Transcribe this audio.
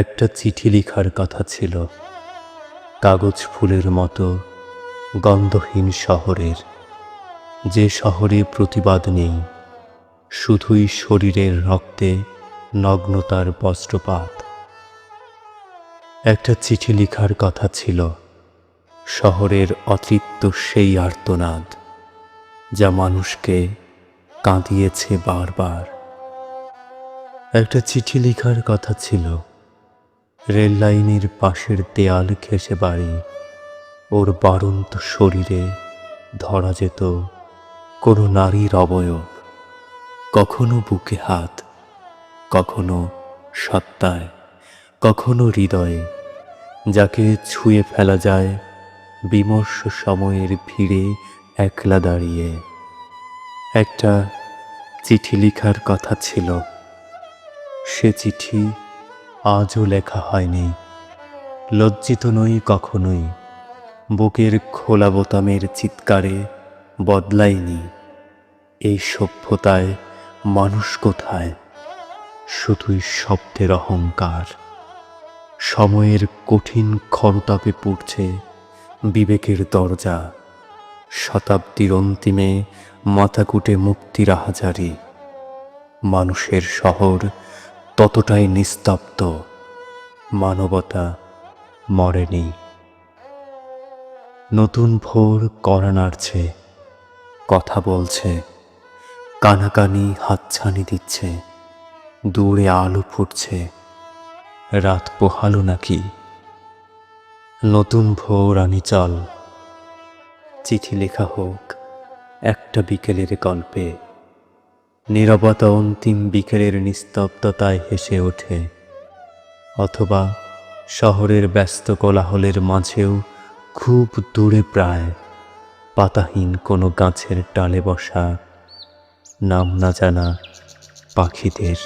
একটা চিঠি লিখার কথা ছিল, কাগজ ফুলের মতো গন্ধহীন শহরের, যে শহরে প্রতিবাদ নেই, শুধুই শরীরের রক্তে নগ্নতার বস্ত্রপাত। একটা চিঠি লিখার কথা ছিল, শহরের অতৃপ্ত সেই আর্তনাদ, যা মানুষকে কাঁদিয়েছে বারবার। একটা চিঠি লিখার কথা ছিল, রেল লাইনের পাশের দেয়াল ঘেঁষে বাড়ি, ওর বাড়ন্ত শরীরে ধরা যেত কোনো নারীর অবয়ব, কখনো বুকে হাত, কখনো সত্তায়, কখনো হৃদয়ে, যাকে ছুঁয়ে ফেলা যায় বিমর্ষ সময়ের ভিড়ে একলা দাঁড়িয়ে। একটা চিঠি লিখার কথা ছিল, সে চিঠি আজও লেখা হয়নি। লজ্জিত নই কখনোই, বুকের খোলা বোতামের চিৎকারে বদলাইনি। এই সভ্যতায় মানুষ কোথায়? শুধুই শব্দের অহংকার। সময়ের কঠিন খরতাপে পুড়ছে বিবেকের দরজা, শতাব্দীর অন্তিমে মাথাকুটে মুক্তির আহাজারি। মানুষের শহর ততটাই নিস্তব্ধ, মানবতা মরেনি। নতুন ভোর কড়া নাড়ছে, কথা বলছে, কানাকানি হাতছানি দিচ্ছে, দূরে আলো ফুটছে, রাত পোহালো নাকি? নতুন ভোর আনি চল, চিঠি লেখা হোক একটা বিকেলের গল্পে। নীরবতা অন্তিম বিকেলের নিস্তব্ধতায় হেসে ওঠে, অথবা শহরের ব্যস্ত কোলাহলের মাঝেও খুব দূরে প্রায় পাতাহীন কোনো গাছের ডালে বসা নাম না জানা পাখিদের।